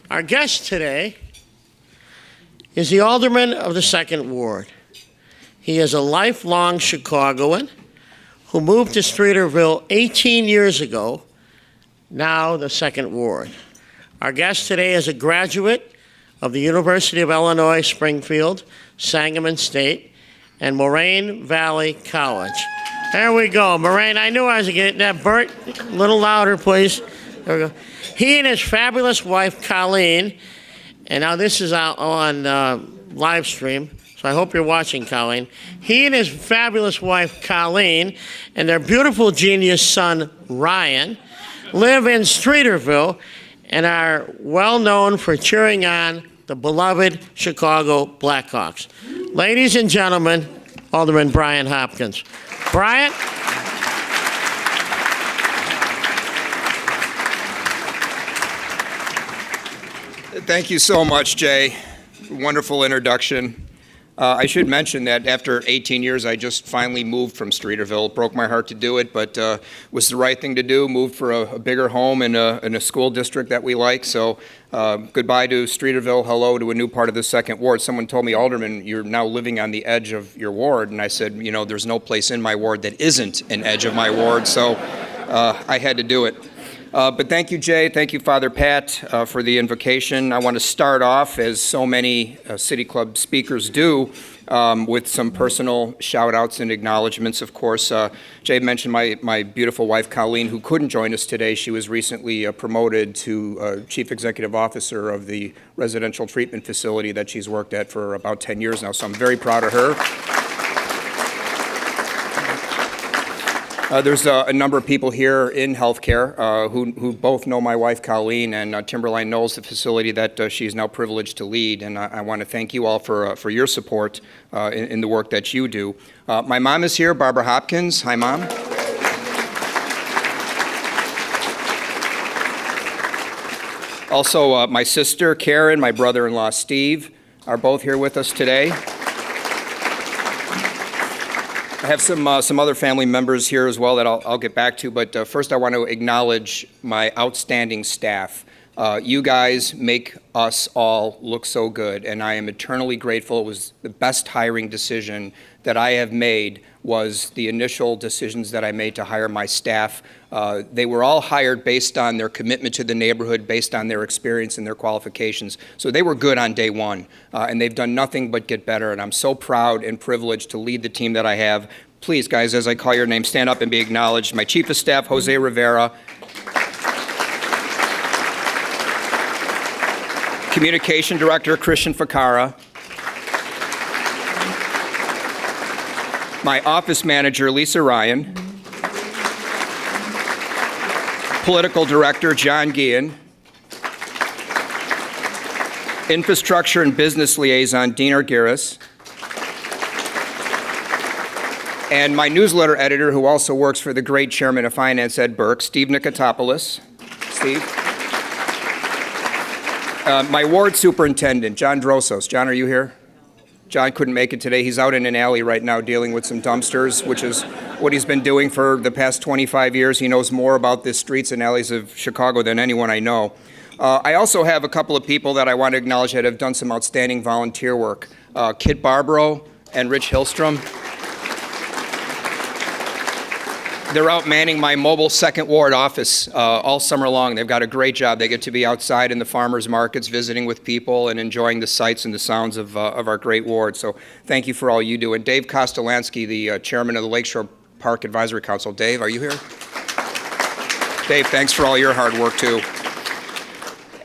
Our guest today is the Alderman of the 2nd Ward. He is a lifelong Chicagoan who moved to Streeterville 18 years ago, now the 2nd Ward. Our guest today is a graduate of the University of Illinois, Springfield, Sangamon State, and Moraine Valley College. There we go. Moraine, I knew I was getting that. Bert, a little louder, please. There we go. He and his fabulous wife, Colleen, and now this is out on live stream, so I hope you're watching, Colleen. He and his fabulous wife, Colleen, and their beautiful genius son, Ryan, live in Streeterville and are well known for cheering on the beloved Chicago Blackhawks. Ladies and gentlemen, Alderman Brian Hopkins. Brian? Thank you so much, Jay. Wonderful introduction. I should mention that after 18 years, I just finally moved from Streeterville. It broke my heart to do it, but was the right thing to do. Moved for a bigger home in a school district that we like. So goodbye to Streeterville. Hello to a new part of the 2nd Ward. Someone told me, Alderman, you're now living on the edge of your ward. And I said, you know, there's no place in my ward that isn't an edge of my ward. So I had to do it. But thank you, Jay. Thank you, Father Pat, for the invocation. I want to start off, as so many City Club speakers do, with some personal shout-outs and acknowledgments, of course. Jay mentioned my beautiful wife, Colleen, who couldn't join us today. She was recently promoted to Chief Executive Officer of the residential treatment facility that she's worked at for about 10 years now, so I'm very proud of her. There's a number of people here in healthcare who both know my wife, Colleen, and Timberline knows the facility that she's now privileged to lead. And I want to thank you all for your support in the work that you do. My mom is here, Barbara Hopkins. Hi, Mom. Also, my sister, Karen, my brother-in-law, Steve, are both here with us today. I have some other family members here as well that I'll get back to, but first I want to acknowledge my outstanding staff. You guys make us all look so good, and I am eternally grateful. It was the best hiring decision that I have made was the initial decisions that I made to hire my staff. They were all hired based on their commitment to the neighborhood, based on their experience and their qualifications. So they were good on day one, and they've done nothing but get better, and I'm so proud and privileged to lead the team that I have. Please, guys, as I call your name, stand up and be acknowledged. My Chief of Staff, Jose Rivera. Communication Director, Christian Ficara. My Office Manager, Lisa Ryan. Political Director, John Guillen. Infrastructure and Business Liaison, Dean Argyris. And my newsletter editor, who also works for the great Chairman of Finance, Ed Burke, Steve Nikotopoulos. Steve. My ward superintendent, John Drosos. John, are you here? John couldn't make it today. He's out in an alley right now dealing with some dumpsters, which is what he's been doing for the past 25 years. He knows more about the streets and alleys of Chicago than anyone I know. I also have a couple of people that I want to acknowledge that have done some outstanding volunteer work. Kit Barbaro and Rich Hillstrom. They're out manning my mobile 2nd Ward office all summer long. They've got a great job. They get to be outside in the farmers markets, visiting with people and enjoying the sights and the sounds of our great ward. So thank you for all you do. And Dave Kostolansky, the chairman of the Lakeshore Park Advisory Council. Dave, are you here? Dave, thanks for all your hard work too.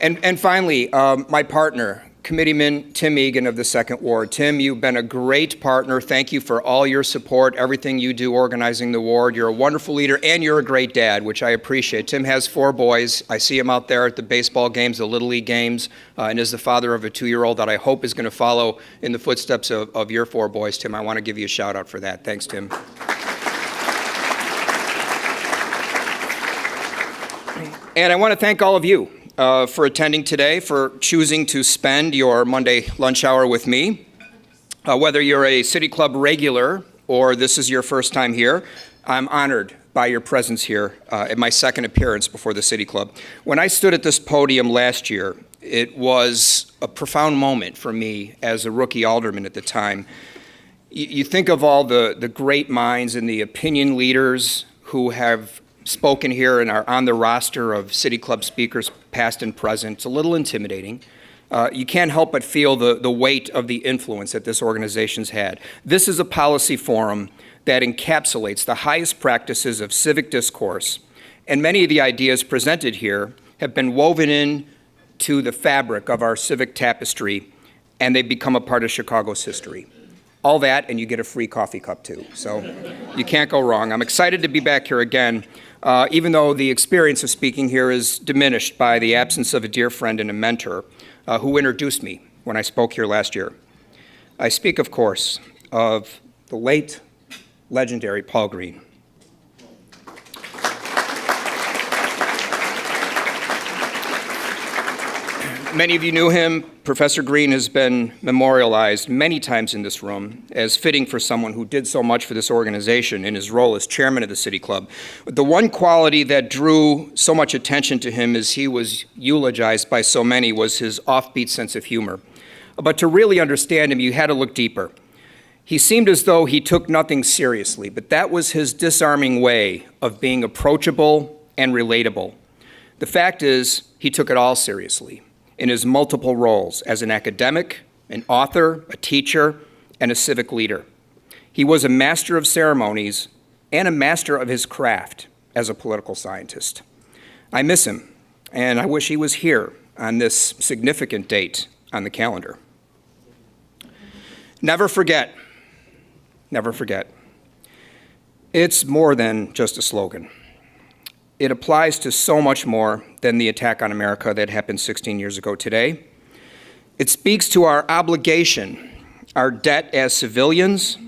And finally, my partner, Committeeman Tim Egan of the 2nd Ward. Tim, you've been a great partner. Thank you for all your support, everything you do organizing the ward. You're a wonderful leader, and you're a great dad, which I appreciate. Tim has 4 boys. I see him out there at the baseball games, the Little League games, and is the father of a 2-year-old that I hope is going to follow in the footsteps of your 4 boys. Tim, I want to give you a shout out for that. Thanks, Tim. And I want to thank all of you for attending today, for choosing to spend your Monday lunch hour with me. Whether you're a City Club regular or this is your first time here, I'm honored by your presence here at my second appearance before the City Club. When I stood at this podium last year, it was a profound moment for me as a rookie alderman at the time. You think of all the great minds and the opinion leaders who have spoken here and are on the roster of City Club speakers, past and present. It's a little intimidating. You can't help but feel the weight of the influence that this organization's had. This is a policy forum that encapsulates the highest practices of civic discourse, and many of the ideas presented here have been woven in to the fabric of our civic tapestry, and they become a part of Chicago's history. All that, and you get a free coffee cup too, so you can't go wrong. I'm excited to be back here again, even though the experience of speaking here is diminished by the absence of a dear friend and a mentor who introduced me when I spoke here last year. I speak, of course, of the late, legendary Paul Green. Many of you knew him. Professor Green has been memorialized many times in this room as fitting for someone who did so much for this organization in his role as chairman of the City Club. But the one quality that drew so much attention to him as he was eulogized by so many was his offbeat sense of humor. But to really understand him, you had to look deeper. He seemed as though he took nothing seriously, but that was his disarming way of being approachable and relatable. The fact is, he took it all seriously in his multiple roles as an academic, an author, a teacher, and a civic leader. He was a master of ceremonies and a master of his craft as a political scientist. I miss him, and I wish he was here on this significant date on the calendar. Never forget. Never forget. It's more than just a slogan. It applies to so much more than the attack on America that happened 16 years ago today. It speaks to our obligation, our debt as civilians,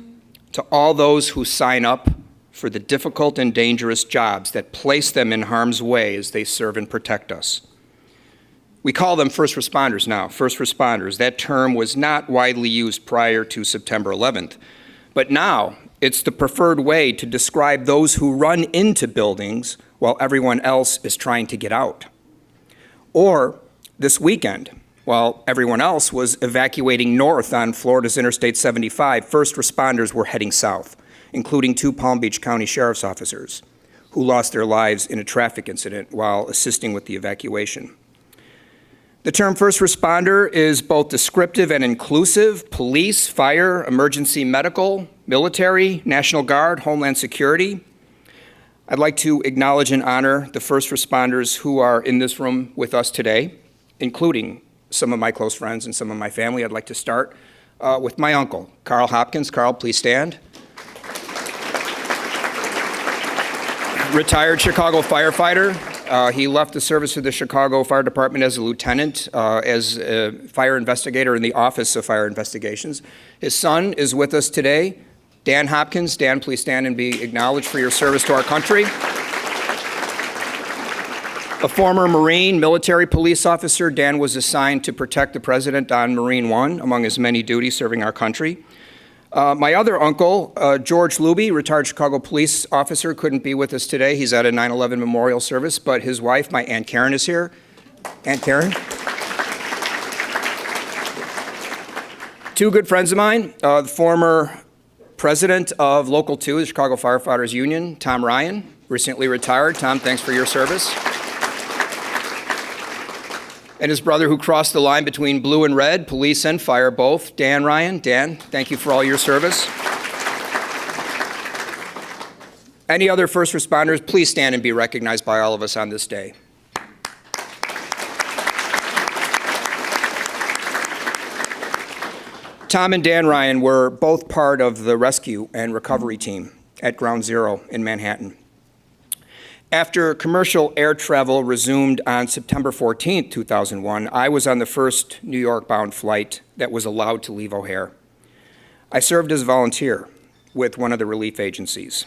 to all those who sign up for the difficult and dangerous jobs that place them in harm's way as they serve and protect us. We call them first responders now, first responders. That term was not widely used prior to September 11th, but now it's the preferred way to describe those who run into buildings while everyone else is trying to get out. Or this weekend, while everyone else was evacuating north on Florida's Interstate 75, first responders were heading south, including 2 Palm Beach County sheriff's officers who lost their lives in a traffic incident while assisting with the evacuation. The term first responder is both descriptive and inclusive: police, fire, emergency medical, military, National Guard, Homeland Security. I'd like to acknowledge and honor the first responders who are in this room with us today, including some of my close friends and some of my family. I'd like to start with my uncle, Carl Hopkins. Carl, please stand. Retired Chicago firefighter. He left the service of the Chicago Fire Department as a lieutenant, as a fire investigator in the Office of Fire Investigations. His son is with us today, Dan Hopkins. Dan, please stand and be acknowledged for your service to our country. A former Marine military police officer, Dan was assigned to protect the president on Marine One, among his many duties serving our country. My other uncle, George Luby, retired Chicago police officer, couldn't be with us today. He's at a 9/11 memorial service, but his wife, my Aunt Karen, is here. Aunt Karen. 2 good friends of mine, the former president of Local 2, the Chicago Firefighters Union, Tom Ryan, recently retired. Tom, thanks for your service. And his brother who crossed the line between blue and red, police and fire both, Dan Ryan. Dan, thank you for all your service. Any other first responders, please stand and be recognized by all of us on this day. Tom and Dan Ryan were both part of the rescue and recovery team at Ground Zero in Manhattan. After commercial air travel resumed on September 14, 2001, I was on the first New York-bound flight that was allowed to leave O'Hare. I served as a volunteer with one of the relief agencies.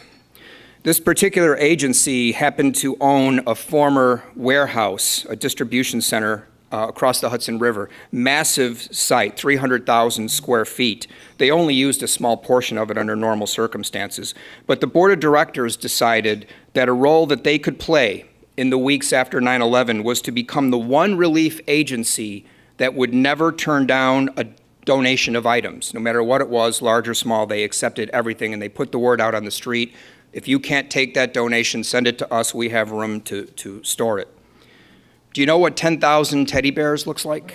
This particular agency happened to own a former warehouse, a distribution center across the Hudson River. Massive site, 300,000 square feet. They only used a small portion of it under normal circumstances. But the board of directors decided that a role that they could play in the weeks after 9/11 was to become the one relief agency that would never turn down a donation of items. No matter what it was, large or small, they accepted everything, and they put the word out on the street. If you can't take that donation, send it to us. We have room to store it. Do you know what 10,000 teddy bears looks like?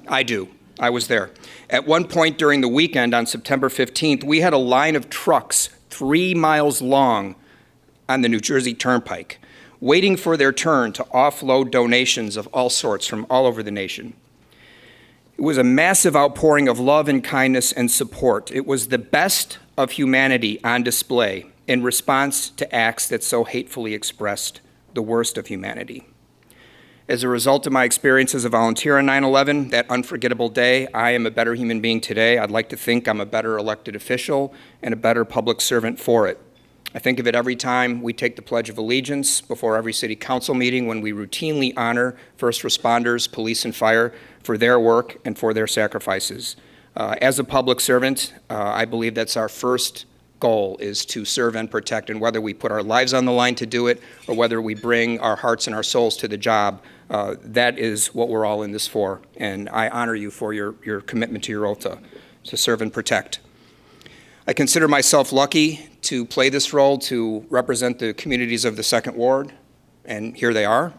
I do. I was there. At one point during the weekend on September 15th, we had a line of trucks 3 miles long on the New Jersey Turnpike, waiting for their turn to offload donations of all sorts from all over the nation. It was a massive outpouring of love and kindness and support. It was the best of humanity on display in response to acts that so hatefully expressed the worst of humanity. As a result of my experience as a volunteer on 9/11, that unforgettable day, I am a better human being today. I'd like to think I'm a better elected official and a better public servant for it. I think of it every time we take the Pledge of Allegiance, before every city council meeting, when we routinely honor first responders, police and fire for their work and for their sacrifices. As a public servant, I believe that's our first goal, is to serve and protect, and whether we put our lives on the line to do it or whether we bring our hearts and our souls to the job, that is what we're all in this for. And I honor you for your commitment to your oath to serve and protect. I consider myself lucky to play this role, to represent the communities of the Second Ward, and here they are.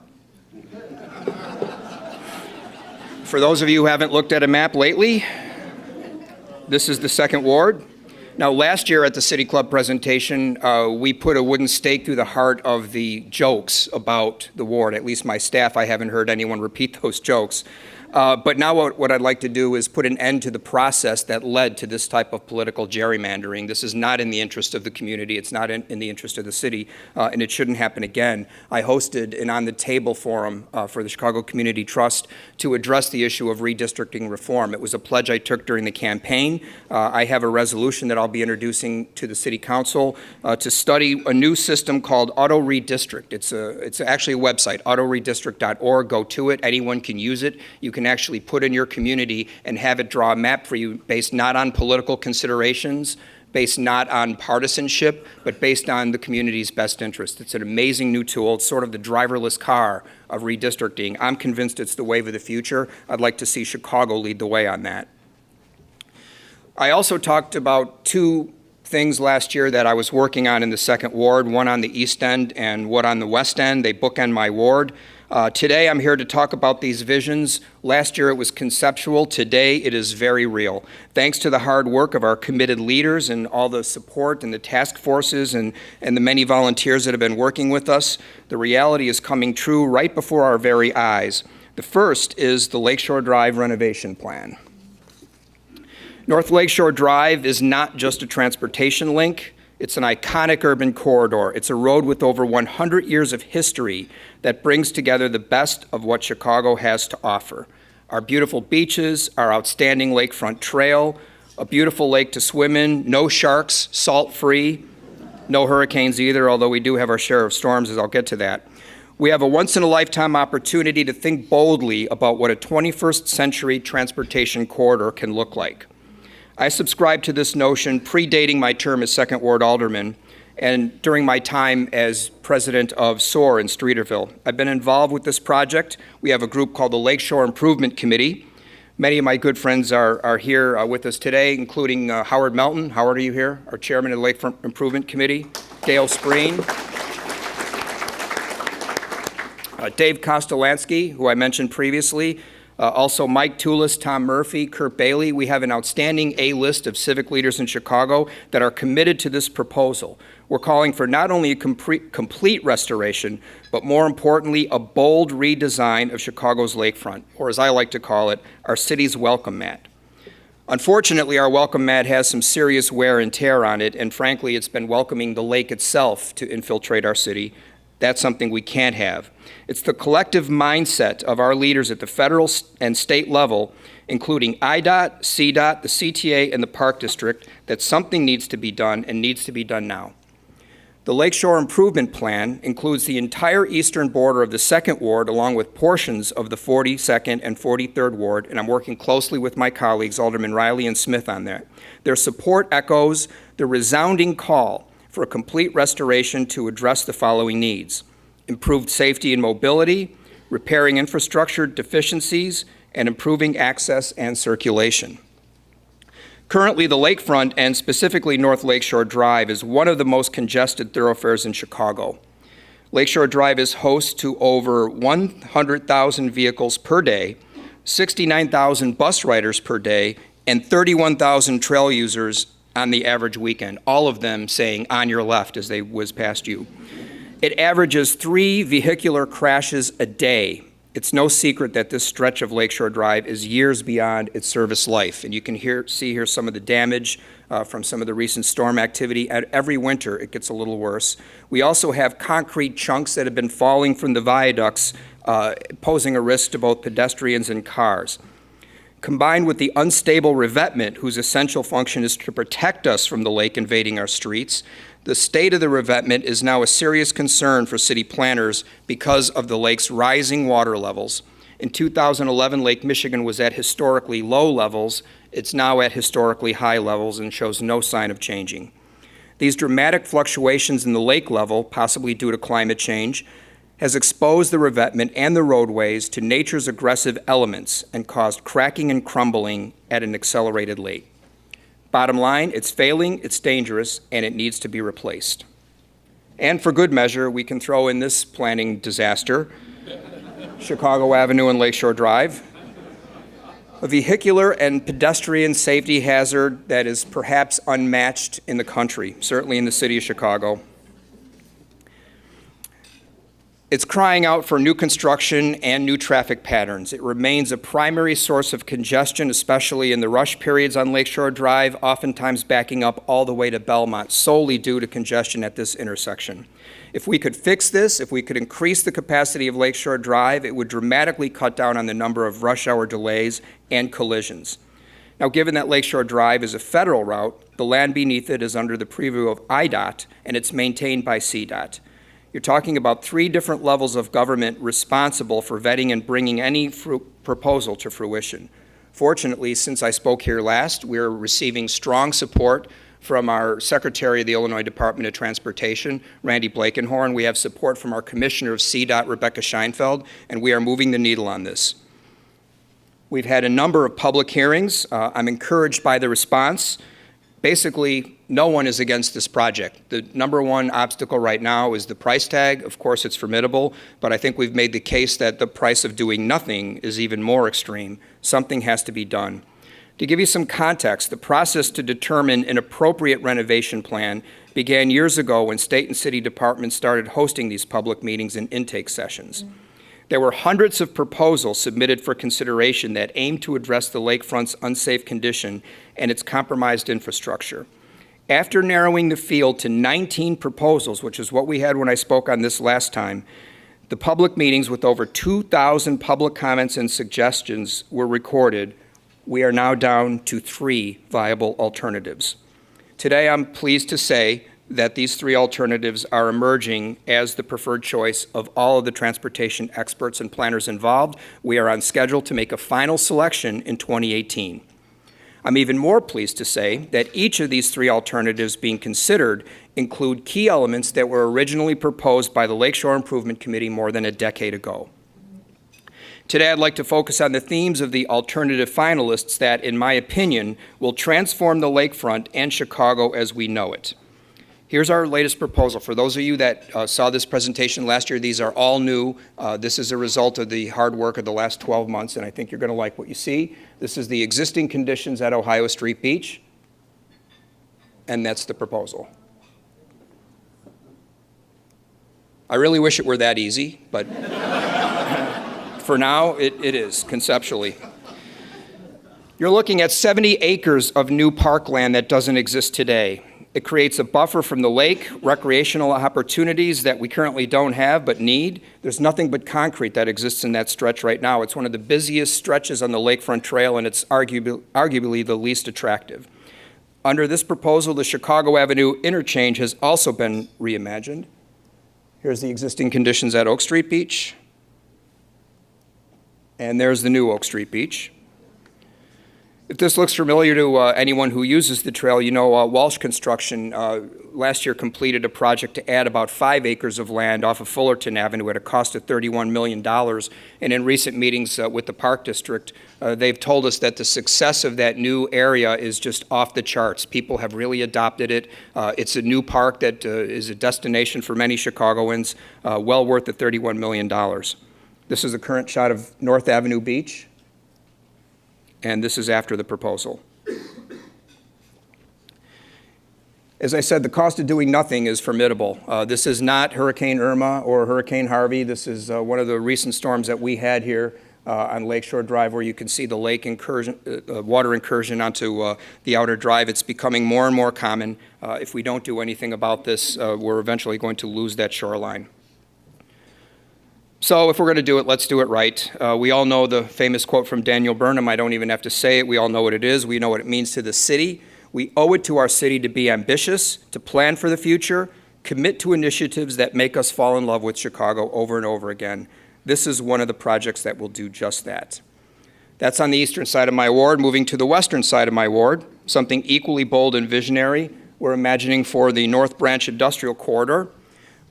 For those of you who haven't looked at a map lately, this is the Second Ward. Now, last year at the City Club presentation, we put a wooden stake through the heart of the jokes about the ward. At least my staff, I haven't heard anyone repeat those jokes. But now what I'd like to do is put an end to the process that led to this type of political gerrymandering. This is not in the interest of the community. It's not in the interest of the city, and it shouldn't happen again. I hosted an on-the-table forum for the Chicago Community Trust to address the issue of redistricting reform. It was a pledge I took during the campaign. I have a resolution that I'll be introducing to the City Council to study a new system called Auto Redistrict. It's actually a website, autoredistrict.org. Go to it. Anyone can use it. You can actually put in your community and have it draw a map for you based not on political considerations, based not on partisanship, but based on the community's best interest. It's an amazing new tool. It's sort of the driverless car of redistricting. I'm convinced it's the wave of the future. I'd like to see Chicago lead the way on that. I also talked about two things last year that I was working on in the Second Ward, one on the East End and one on the West End. They bookend my ward. Today, I'm here to talk about these visions. Last year, it was conceptual. Today, it is very real. Thanks to the hard work of our committed leaders and all the support and the task forces and the many volunteers that have been working with us, the reality is coming true right before our very eyes. The first is the Lakeshore Drive renovation plan. North Lakeshore Drive is not just a transportation link. It's an iconic urban corridor. It's a road with over 100 years of history that brings together the best of what Chicago has to offer. Our beautiful beaches, our outstanding lakefront trail, a beautiful lake to swim in, no sharks, salt-free, no hurricanes either, although we do have our share of storms, as I'll get to that. We have a once-in-a-lifetime opportunity to think boldly about what a 21st century transportation corridor can look like. I subscribe to this notion predating my term as Second Ward Alderman and during my time as president of SOAR in Streeterville. I've been involved with this project. We have a group called the Lakeshore Improvement Committee. Many of my good friends are here with us today, including Howard Melton. Howard, are you here? Our chairman of the Lakefront Improvement Committee. Dale Spreen. Dave Kostolansky, who I mentioned previously. Also Mike Toulis, Tom Murphy, Kurt Bailey. We have an outstanding A-list of civic leaders in Chicago that are committed to this proposal. We're calling for not only a complete restoration, but more importantly, a bold redesign of Chicago's lakefront, or as I like to call it, our city's welcome mat. Unfortunately, our welcome mat has some serious wear and tear on it, and frankly, it's been welcoming the lake itself to infiltrate our city. That's something we can't have. It's the collective mindset of our leaders at the federal and state level, including IDOT, CDOT, the CTA, and the Park District, that something needs to be done and needs to be done now. The Lakeshore Improvement Plan includes the entire eastern border of the Second Ward, along with portions of the 42nd and 43rd Ward, and I'm working closely with my colleagues, Alderman Riley and Smith, on that. Their support echoes the resounding call for a complete restoration to address the following needs: improved safety and mobility, repairing infrastructure deficiencies, and improving access and circulation. Currently, the Lakefront, and specifically North Lakeshore Drive, is one of the most congested thoroughfares in Chicago. Lakeshore Drive is host to over 100,000 vehicles per day, 69,000 bus riders per day, and 31,000 trail users on the average weekend, all of them saying "on your left" as they whiz past you. It averages 3 vehicular crashes a day. It's no secret that this stretch of Lakeshore Drive is years beyond its service life, and you can see here some of the damage from some of the recent storm activity. Every winter, it gets a little worse. We also have concrete chunks that have been falling from the viaducts, posing a risk to both pedestrians and cars. Combined with the unstable revetment, whose essential function is to protect us from the lake invading our streets, the state of the revetment is now a serious concern for city planners because of the lake's rising water levels. In 2011, Lake Michigan was at historically low levels. It's now at historically high levels and shows no sign of changing. These dramatic fluctuations in the lake level, possibly due to climate change, has exposed the revetment and the roadways to nature's aggressive elements and caused cracking and crumbling at an accelerated rate. Bottom line, it's failing, it's dangerous, and it needs to be replaced. And for good measure, we can throw in this planning disaster, Chicago Avenue and Lakeshore Drive, a vehicular and pedestrian safety hazard that is perhaps unmatched in the country, certainly in the city of Chicago. It's crying out for new construction and new traffic patterns. It remains a primary source of congestion, especially in the rush periods on Lakeshore Drive, oftentimes backing up all the way to Belmont, solely due to congestion at this intersection. If we could fix this, if we could increase the capacity of Lakeshore Drive, it would dramatically cut down on the number of rush hour delays and collisions. Now, given that Lakeshore Drive is a federal route, the land beneath it is under the purview of IDOT, and it's maintained by CDOT. You're talking about 3 different levels of government responsible for vetting and bringing any proposal to fruition. Fortunately, since I spoke here last, we're receiving strong support from our Secretary of the Illinois Department of Transportation, Randy Blakenhorn. We have support from our Commissioner of CDOT, Rebecca Scheinfeld, and we are moving the needle on this. We've had a number of public hearings. I'm encouraged by the response. Basically, no one is against this project. The number one obstacle right now is the price tag. Of course, it's formidable, but I think we've made the case that the price of doing nothing is even more extreme. Something has to be done. To give you some context, the process to determine an appropriate renovation plan began years ago when state and city departments started hosting these public meetings and intake sessions. There were hundreds of proposals submitted for consideration that aimed to address the lakefront's unsafe condition and its compromised infrastructure. After narrowing the field to 19 proposals, which is what we had when I spoke on this last time, the public meetings with over 2,000 public comments and suggestions were recorded. We are now down to 3 viable alternatives. Today, I'm pleased to say that these 3 alternatives are emerging as the preferred choice of all of the transportation experts and planners involved. We are on schedule to make a final selection in 2018. I'm even more pleased to say that each of these 3 alternatives being considered include key elements that were originally proposed by the Lakeshore Improvement Committee more than a decade ago. Today, I'd like to focus on the themes of the alternative finalists that, in my opinion, will transform the lakefront and Chicago as we know it. Here's our latest proposal. For those of you that saw this presentation last year, these are all new. This is a result of the hard work of the last 12 months, and I think you're going to like what you see. This is the existing conditions at Ohio Street Beach, and that's the proposal. I really wish it were that easy, but for now, it is, conceptually. You're looking at 70 acres of new parkland that doesn't exist today. It creates a buffer from the lake, recreational opportunities that we currently don't have but need. There's nothing but concrete that exists in that stretch right now. It's one of the busiest stretches on the Lakefront Trail, and it's arguably the least attractive. Under this proposal, the Chicago Avenue interchange has also been reimagined. Here's the existing conditions at Oak Street Beach. And there's the new Oak Street Beach. If this looks familiar to anyone who uses the trail, you know Walsh Construction last year completed a project to add about 5 acres of land off of Fullerton Avenue at a cost of $31 million. And in recent meetings with the Park District, they've told us that the success of that new area is just off the charts. People have really adopted it. It's a new park that is a destination for many Chicagoans, well worth the $31 million. This is a current shot of North Avenue Beach. And this is after the proposal. As I said, the cost of doing nothing is formidable. This is not Hurricane Irma or Hurricane Harvey. This is one of the recent storms that we had here on Lakeshore Drive, where you can see the lake incursion, water incursion onto the outer drive. It's becoming more and more common. If we don't do anything about this, we're eventually going to lose that shoreline. So if we're going to do it, let's do it right. We all know the famous quote from Daniel Burnham. I don't even have to say it. We all know what it is. We know what it means to the city. We owe it to our city to be ambitious, to plan for the future, commit to initiatives that make us fall in love with Chicago over and over again. This is one of the projects that will do just that. That's on the eastern side of my ward. Moving to the western side of my ward, something equally bold and visionary, we're imagining for the North Branch Industrial Corridor.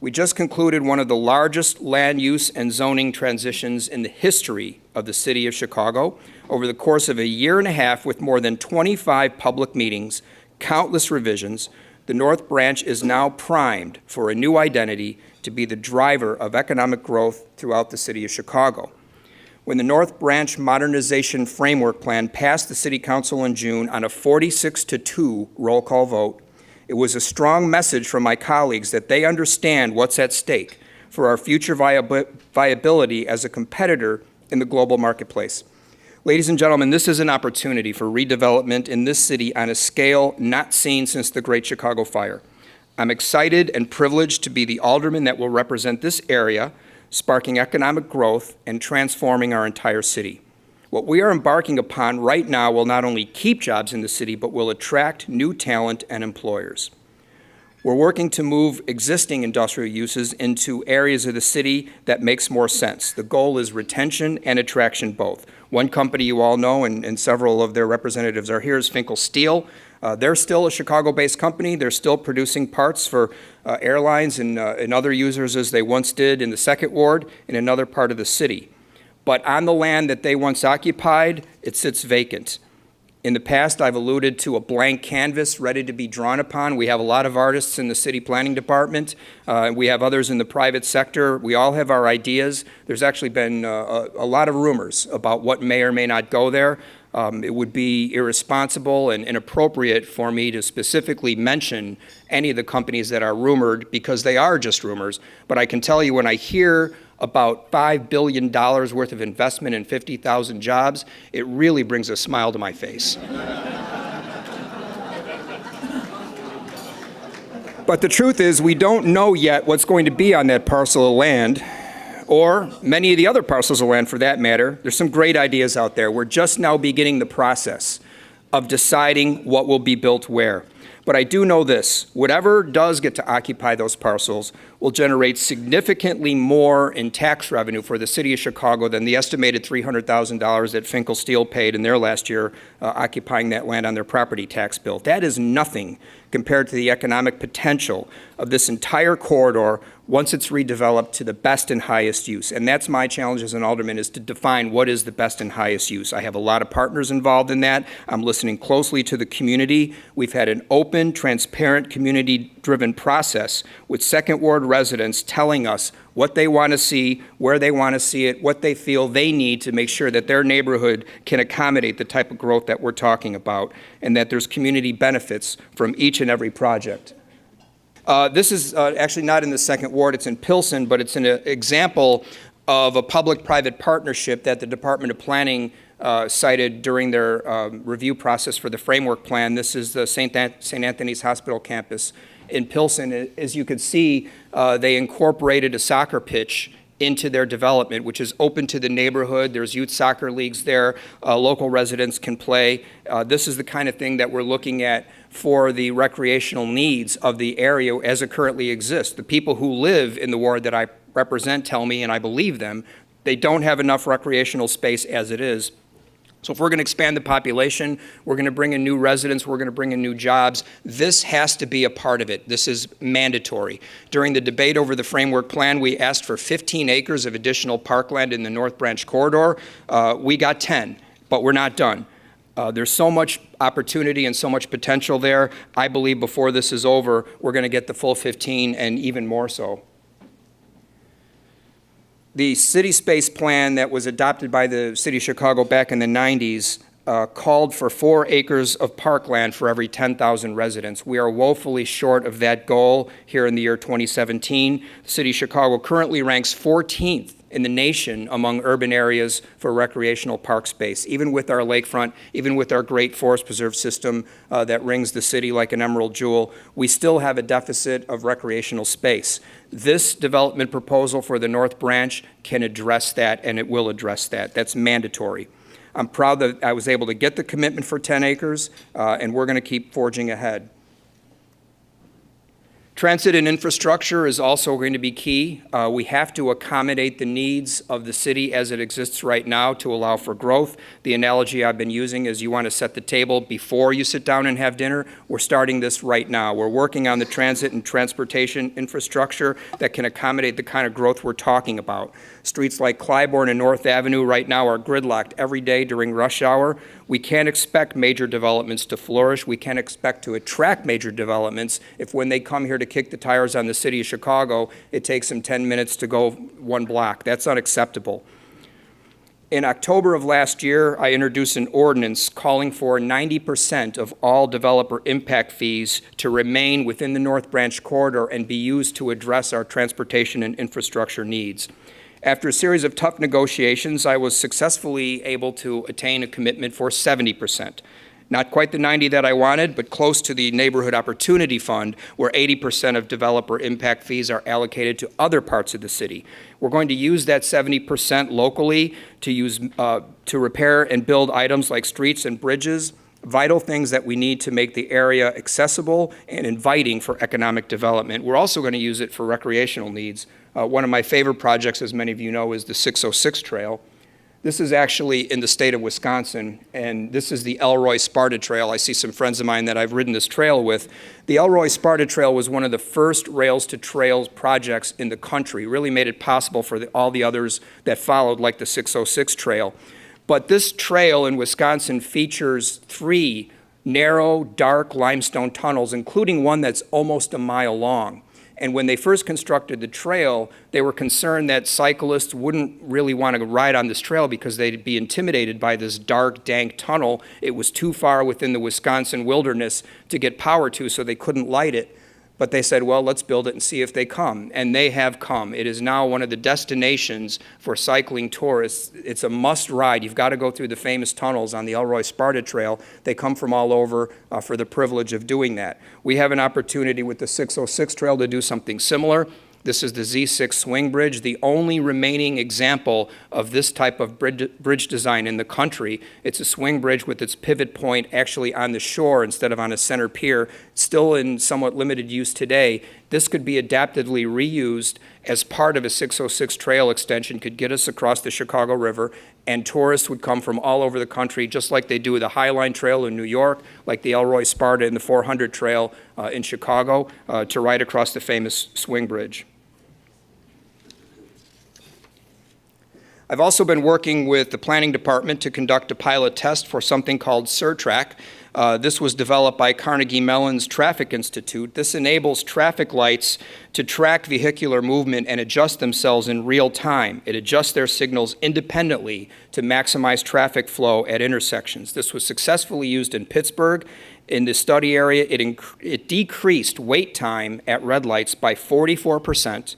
We just concluded one of the largest land use and zoning transitions in the history of the city of Chicago. Over the course of a year and a half, with more than 25 public meetings, countless revisions, the North Branch is now primed for a new identity to be the driver of economic growth throughout the city of Chicago. When the North Branch Modernization Framework Plan passed the City Council in June on a 46-2 roll call vote, it was a strong message from my colleagues that they understand what's at stake for our future viability as a competitor in the global marketplace. Ladies and gentlemen, this is an opportunity for redevelopment in this city on a scale not seen since the Great Chicago Fire. I'm excited and privileged to be the alderman that will represent this area, sparking economic growth and transforming our entire city. What we are embarking upon right now will not only keep jobs in the city, but will attract new talent and employers. We're working to move existing industrial uses into areas of the city that makes more sense. The goal is retention and attraction both. One company you all know, and several of their representatives are here, is Finkel Steel. They're still a Chicago-based company. They're still producing parts for airlines and other users as they once did in the Second Ward in another part of the city. But on the land that they once occupied, it sits vacant. In the past, I've alluded to a blank canvas ready to be drawn upon. We have a lot of artists in the city planning department. We have others in the private sector. We all have our ideas. There's actually been a lot of rumors about what may or may not go there. It would be irresponsible and inappropriate for me to specifically mention any of the companies that are rumored, because they are just rumors. But I can tell you, when I hear about $5 billion worth of investment in 50,000 jobs, it really brings a smile to my face. But the truth is, we don't know yet what's going to be on that parcel of land, or many of the other parcels of land for that matter. There's some great ideas out there. We're just now beginning the process of deciding what will be built where. But I do know this: whatever does get to occupy those parcels will generate significantly more in tax revenue for the city of Chicago than the estimated $300,000 that Finkel Steel paid in their last year occupying that land on their property tax bill. That is nothing compared to the economic potential of this entire corridor once it's redeveloped to the best and highest use. And that's my challenge as an alderman, is to define what is the best and highest use. I have a lot of partners involved in that. I'm listening closely to the community. We've had an open, transparent, community-driven process with Second Ward residents telling us what they want to see, where they want to see it, what they feel they need to make sure that their neighborhood can accommodate the type of growth that we're talking about, and that there's community benefits from each and every project. This is actually not in the Second Ward, it's in Pilsen, but it's an example of a public-private partnership that the Department of Planning cited during their review process for the framework plan. This is the St. Anthony's Hospital campus in Pilsen. As you could see, they incorporated a soccer pitch into their development, which is open to the neighborhood. There's youth soccer leagues there. Local residents can play. This is the kind of thing that we're looking at for the recreational needs of the area as it currently exists. The people who live in the ward that I represent tell me, and I believe them, they don't have enough recreational space as it is. So if we're going to expand the population, we're going to bring in new residents, we're going to bring in new jobs, this has to be a part of it. This is mandatory. During the debate over the framework plan, we asked for 15 acres of additional parkland in the North Branch corridor. We got 10, but we're not done. There's so much opportunity and so much potential there. I believe before this is over, we're going to get the full 15 and even more so. The city space plan that was adopted by the city of Chicago back in the 90s called for 4 acres of parkland for every 10,000 residents. We are woefully short of that goal here in the year 2017. The city of Chicago currently ranks 14th in the nation among urban areas for recreational park space. Even with our lakefront, even with our great forest preserve system that rings the city like an emerald jewel, we still have a deficit of recreational space. This development proposal for the North Branch can address that, and it will address that. That's mandatory. I'm proud that I was able to get the commitment for 10 acres, and we're going to keep forging ahead. Transit and infrastructure is also going to be key. We have to accommodate the needs of the city as it exists right now to allow for growth. The analogy I've been using is you want to set the table before you sit down and have dinner. We're starting this right now. We're working on the transit and transportation infrastructure that can accommodate the kind of growth we're talking about. Streets like Clybourne and North Avenue right now are gridlocked every day during rush hour. We can't expect major developments to flourish. We can't expect to attract major developments if when they come here to kick the tires on the city of Chicago, it takes them 10 minutes to go 1 block. That's unacceptable. In October of last year, I introduced an ordinance calling for 90% of all developer impact fees to remain within the North Branch corridor and be used to address our transportation and infrastructure needs. After a series of tough negotiations, I was successfully able to attain a commitment for 70%. Not quite the 90 that I wanted, but close to the Neighborhood Opportunity Fund, where 80% of developer impact fees are allocated to other parts of the city. We're going to use that 70% locally to repair and build items like streets and bridges, vital things that we need to make the area accessible and inviting for economic development. We're also going to use it for recreational needs. One of my favorite projects, as many of you know, is the 606 Trail. This is actually in the state of Wisconsin, and this is the Elroy Sparta Trail. I see some friends of mine that I've ridden this trail with. The Elroy Sparta Trail was one of the first rails to trails projects in the country, really made it possible for all the others that followed, like the 606 Trail. But this trail in Wisconsin features 3 narrow, dark limestone tunnels, including one that's almost a mile long. And when they first constructed the trail, they were concerned that cyclists wouldn't really want to ride on this trail because they'd be intimidated by this dark, dank tunnel. It was too far within the Wisconsin wilderness to get power to, so they couldn't light it. But they said, well, let's build it and see if they come. And they have come. It is now one of the destinations for cycling tourists. It's a must ride. You've got to go through the famous tunnels on the Elroy Sparta Trail. They come from all over for the privilege of doing that. We have an opportunity with the 606 Trail to do something similar. This is the Z6 swing bridge, the only remaining example of this type of bridge design in the country. It's a swing bridge with its pivot point actually on the shore instead of on a center pier, still in somewhat limited use today. This could be adaptively reused as part of a 606 trail extension, could get us across the Chicago River, and tourists would come from all over the country, just like they do the Highline Trail in New York, like the Elroy Sparta and the 400 Trail in Chicago, to ride across the famous swing bridge. I've also been working with the planning department to conduct a pilot test for something called SurTrack. This was developed by Carnegie Mellon's Traffic Institute. This enables traffic lights to track vehicular movement and adjust themselves in real time. It adjusts their signals independently to maximize traffic flow at intersections. This was successfully used in Pittsburgh. In the study area, it decreased wait time at red lights by 44%,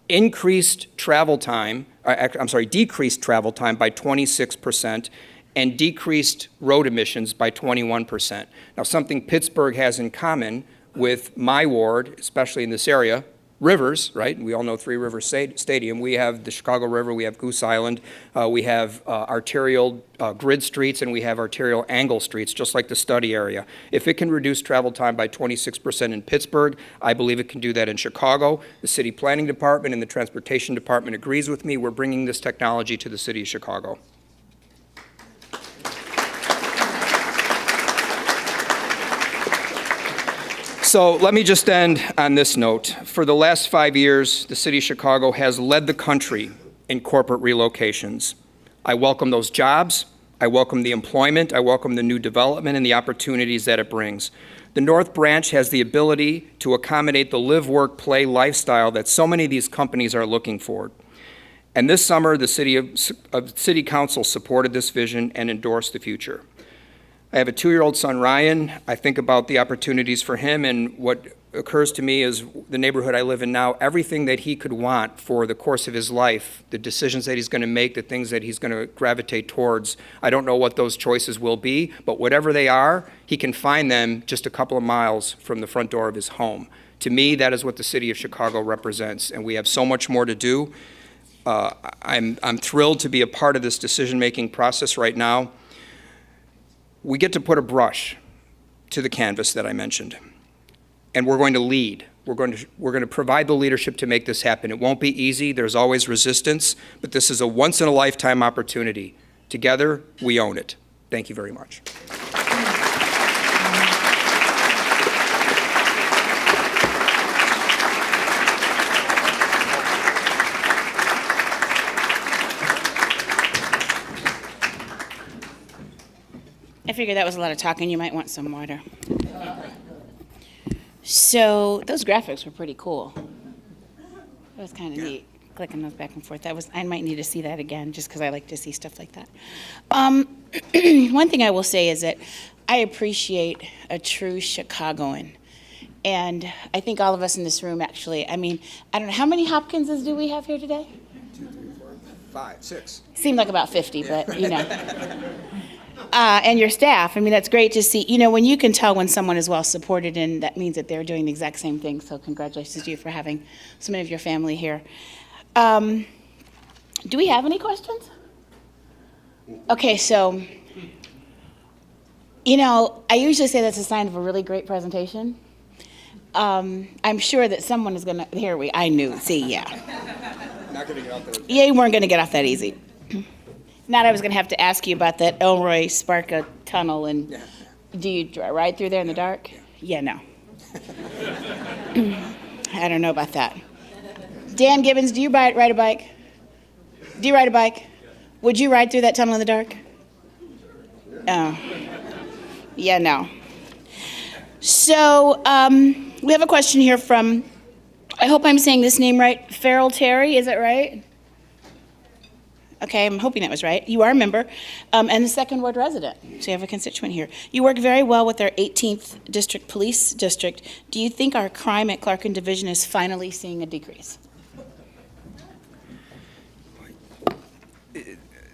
decreased travel time by 26%, and decreased road emissions by 21%. Now, something Pittsburgh has in common with my ward, especially in this area, rivers, right? We all know Three Rivers Stadium. We have the Chicago River, we have Goose Island, we have arterial grid streets, and we have arterial angle streets, just like the study area. If it can reduce travel time by 26% in Pittsburgh, I believe it can do that in Chicago. The city planning department and the transportation department agrees with me. We're bringing this technology to the city of Chicago. So let me just end on this note. For the last 5 years, the city of Chicago has led the country in corporate relocations. I welcome those jobs. I welcome the employment. I welcome the new development and the opportunities that it brings. The North Branch has the ability to accommodate the live, work, play lifestyle that so many of these companies are looking for. And this summer, the City Council supported this vision and endorsed the future. I have a 2-year-old son, Ryan. I think about the opportunities for him, and what occurs to me is the neighborhood I live in now, everything that he could want for the course of his life, the decisions that he's going to make, the things that he's going to gravitate towards. I don't know what those choices will be, but whatever they are, he can find them just a couple of miles from the front door of his home. To me, that is what the city of Chicago represents, and we have so much more to do. I'm thrilled to be a part of this decision-making process right now. We get to put a brush to the canvas that I mentioned, and we're going to lead. We're going to provide the leadership to make this happen. It won't be easy. There's always resistance, but this is a once-in-a-lifetime opportunity. Together, we own it. Thank you very much. I figured that was a lot of talking. You might want some water. So those graphics were pretty cool. That was kind of neat, clicking those back and forth. I might need to see that again, just because I like to see stuff like that. One thing I will say is that I appreciate a true Chicagoan. And I think all of us in this room actually, I mean, I don't know, how many Hopkinses do we have here today? 2, 3, 4, 5, 6. Seemed like about 50, but you know. And your staff, I mean, that's great to see. You know, when you can tell when someone is well supported, and that means that they're doing the exact same thing. So congratulations to you for having so many of your family here. Do we have any questions? Okay, so, you know, I usually say that's a sign of a really great presentation. I'm sure that someone is going to, I knew, see, yeah. Not going to get out there. Yeah, you weren't going to get off that easy. Not I was going to have to ask you about that Elroy Sparta tunnel, and do you ride through there in the dark? Yeah, no. I don't know about that. Dan Gibbons, do you ride a bike? Do you ride a bike? Would you ride through that tunnel in the dark? Oh. Yeah, no. So we have a question here from, I hope I'm saying this name right, Farrell Terry, is that right? Okay, I'm hoping that was right. You are a member, and the second ward resident, so you have a constituent here. You work very well with our 18th District Police District. Do you think our crime at Clark and Division is finally seeing a decrease?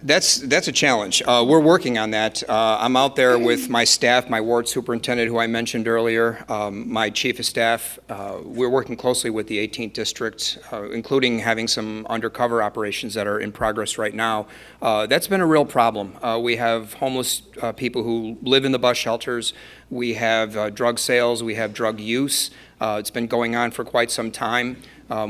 That's a challenge. We're working on that. I'm out there with my staff, my ward superintendent, who I mentioned earlier, my chief of staff. We're working closely with the 18th district, including having some undercover operations that are in progress right now. That's been a real problem. We have homeless people who live in the bus shelters. We have drug sales. We have drug use. It's been going on for quite some time.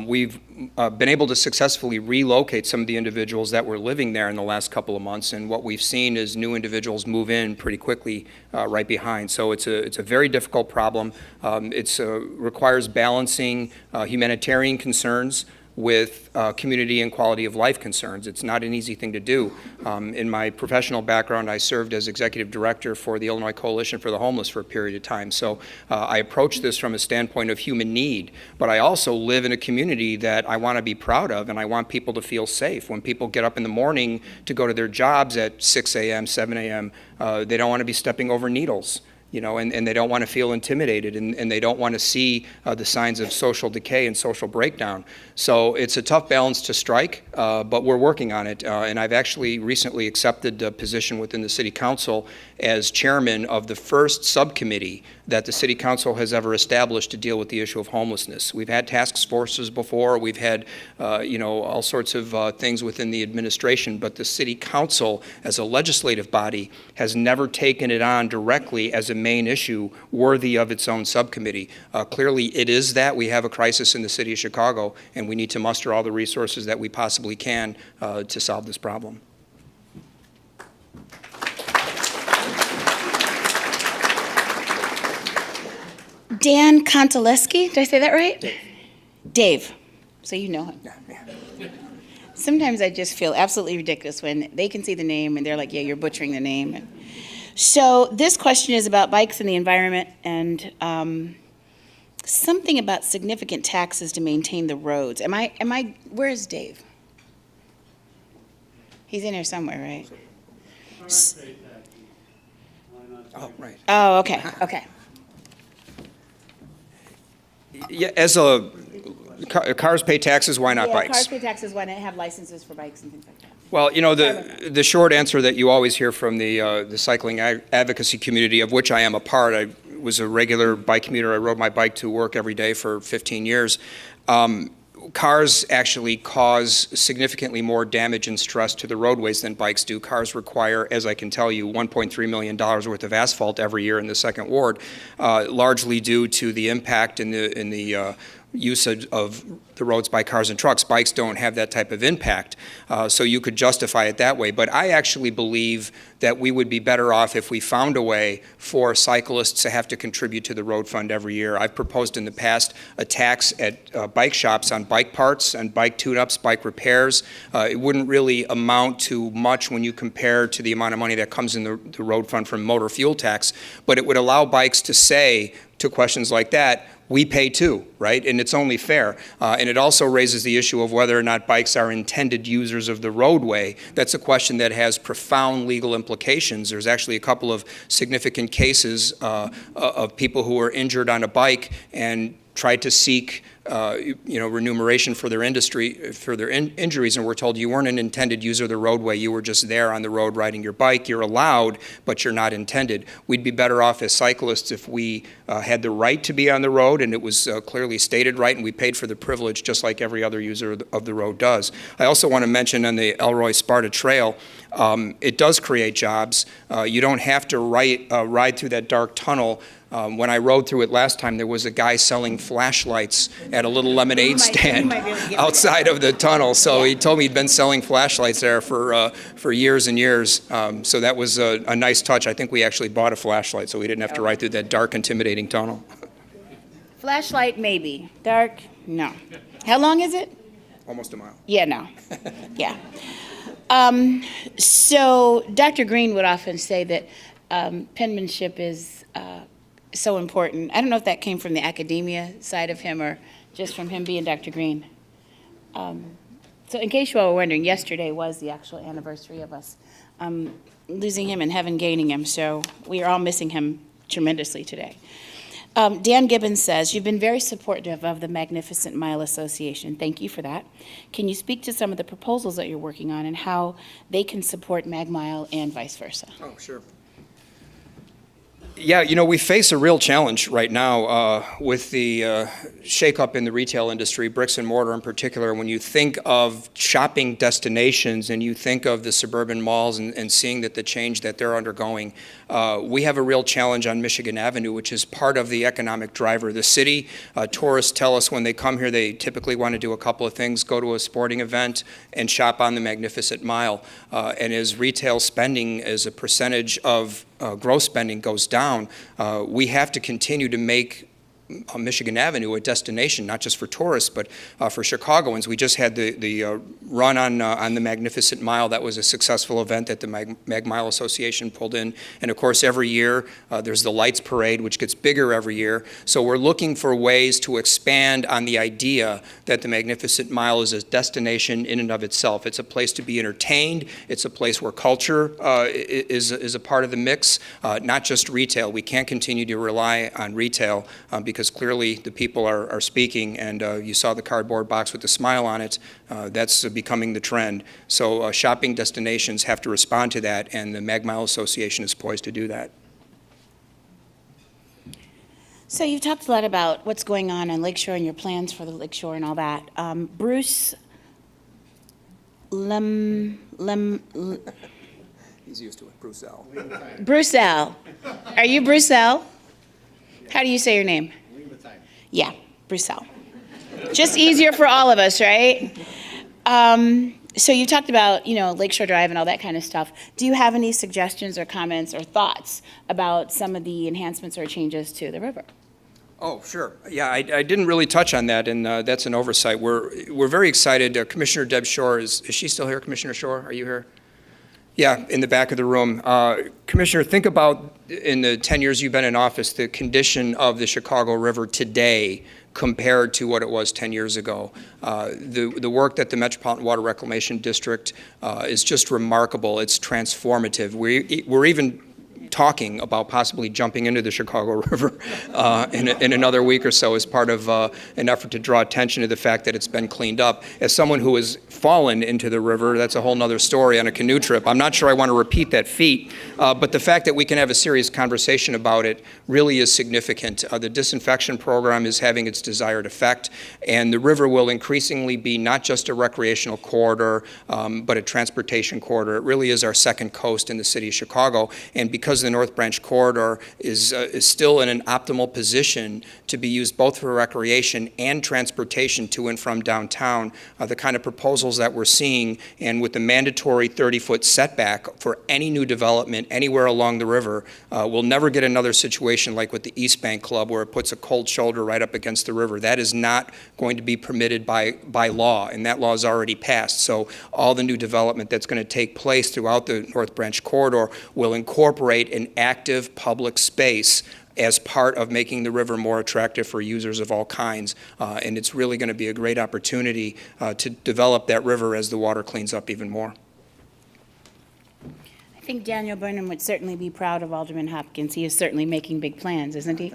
We've been able to successfully relocate some of the individuals that were living there in the last couple of months, and what we've seen is new individuals move in pretty quickly right behind. So it's a very difficult problem. It requires balancing humanitarian concerns with community and quality of life concerns. It's not an easy thing to do. In my professional background, I served as executive director for the Illinois Coalition for the Homeless for a period of time. So I approach this from a standpoint of human need, but I also live in a community that I want to be proud of, and I want people to feel safe. When people get up in the morning to go to their jobs at 6 a.m., 7 a.m., they don't want to be stepping over needles. You know, and they don't want to feel intimidated, and they don't want to see the signs of social decay and social breakdown. So it's a tough balance to strike, but we're working on it. And I've actually recently accepted a position within the City Council as chairman of the first subcommittee that the City Council has ever established to deal with the issue of homelessness. We've had task forces before, we've had all sorts of things within the administration, but the City Council as a legislative body has never taken it on directly as a main issue worthy of its own subcommittee. Clearly it is that. We have a crisis in the city of Chicago, and we need to muster all the resources that we possibly can to solve this problem. Dan Kontoleski, did I say that right? Dave. So you know him. Sometimes I just feel absolutely ridiculous when they can see the name and they're like, yeah, you're butchering the name. So this question is about bikes and the environment and something about significant taxes to maintain the roads. Where is Dave? He's in here somewhere, right? Oh, right. Oh, okay. Yeah, cars pay taxes, why not bikes? Cars pay taxes, why not have licenses for bikes and things like that? Well, the short answer that you always hear from the cycling advocacy community, of which I am a part. I was a regular bike commuter. I rode my bike to work every day for 15 years. Cars actually cause significantly more damage and stress to the roadways than bikes do. Cars require, as I can tell you, $1.3 million worth of asphalt every year in the Second Ward, largely due to the impact in the usage of the roads by cars and trucks. Bikes don't have that type of impact, so you could justify it that way. But I actually believe that we would be better off if we found a way for cyclists to have to contribute to the road fund every year. I've proposed in the past a tax at bike shops on bike parts and bike tune-ups, bike repairs. It wouldn't really amount to much when you compare to the amount of money that comes in the road fund from motor fuel tax, but it would allow bikes to say to questions like that, we pay too, right? And it's only fair. And it also raises the issue of whether or not bikes are intended users of the roadway. That's a question that has profound legal implications. There's actually a couple of significant cases of people who were injured on a bike and tried to seek remuneration for their injuries, and we're told you weren't an intended user of the roadway, you were just there on the road riding your bike, you're allowed, but you're not intended. We'd be better off as cyclists if we had the right to be on the road, and it was clearly stated right, and we paid for the privilege just like every other user of the road does. I also want to mention on the Elroy Sparta Trail, it does create jobs. You don't have to ride through that dark tunnel. When I rode through it last time, there was a guy selling flashlights at a little lemonade stand outside of the tunnel. So he told me he'd been selling flashlights there for years and years. So that was a nice touch. I think we actually bought a flashlight, so we didn't have to ride through that dark, intimidating tunnel. Flashlight, maybe. Dark, no. How long is it? Almost a mile. Yeah, no. Yeah. So Dr. Green would often say that penmanship is so important. I don't know if that came from the academia side of him or just from him being Dr. Green. So in case you all were wondering, yesterday was the actual anniversary of us losing him and heaven gaining him, so we are all missing him tremendously today. Dan Gibbons says, you've been very supportive of the Magnificent Mile Association. Thank you for that. Can you speak to some of the proposals that you're working on and how they can support Mag Mile and vice versa? Oh, sure. Yeah, we face a real challenge right now with the shakeup in the retail industry, bricks and mortar in particular. When you think of shopping destinations and you think of the suburban malls and seeing that the change that they're undergoing, we have a real challenge on Michigan Avenue, which is part of the economic driver of the city. Tourists tell us when they come here, they typically want to do a couple of things, go to a sporting event and shop on the Magnificent Mile. And as retail spending as a percentage of gross spending goes down, we have to continue to make Michigan Avenue a destination, not just for tourists, but for Chicagoans. We just had the run on the Magnificent Mile. That was a successful event that the Mag Mile Association pulled in. And of course, every year there's the Lights Parade, which gets bigger every year. So we're looking for ways to expand on the idea that the Magnificent Mile is a destination in and of itself. It's a place to be entertained. It's a place where culture is a part of the mix, not just retail. We can't continue to rely on retail because clearly the people are speaking, and you saw the cardboard box with the smile on it. That's becoming the trend. So shopping destinations have to respond to that, and the Mag Mile Association is poised to do that. So you've talked a lot about what's going on Lakeshore and your plans for the Lakeshore and all that. Bruce He's used to it, Bruce L. Bruce L. Are you Bruce L? How do you say your name? Yeah, Bruce L. Just easier for all of us, right? So you talked about, Lakeshore Drive and all that kind of stuff. Do you have any suggestions or comments or thoughts about some of the enhancements or changes to the river? Oh, sure. Yeah, I didn't really touch on that, and that's an oversight. We're very excited. Commissioner Deb Shore, is she still here? Commissioner Shore, are you here? Yeah, in the back of the room. Commissioner, think about in the 10 years you've been in office, the condition of the Chicago River today compared to what it was 10 years ago. The work that the Metropolitan Water Reclamation District is just remarkable. It's transformative. We're even talking about possibly jumping into the Chicago River in another week or so as part of an effort to draw attention to the fact that it's been cleaned up. As someone who has fallen into the river, that's a whole nother story on a canoe trip. I'm not sure I want to repeat that feat, but the fact that we can have a serious conversation about it really is significant. The disinfection program is having its desired effect, and the river will increasingly be not just a recreational corridor, but a transportation corridor. It really is our second coast in the city of Chicago, and because the North Branch corridor is still in an optimal position to be used both for recreation and transportation to and from downtown, the kind of proposals that we're seeing, and with the mandatory 30-foot setback for any new development anywhere along the river, we'll never get another situation like with the East Bank Club where it puts a cold shoulder right up against the river. That is not going to be permitted by law, and that law is already passed. So all the new development that's going to take place throughout the North Branch corridor will incorporate an active public space as part of making the river more attractive for users of all kinds. And it's really going to be a great opportunity to develop that river as the water cleans up even more. I think Daniel Burnham would certainly be proud of Alderman Hopkins. He is certainly making big plans, isn't he?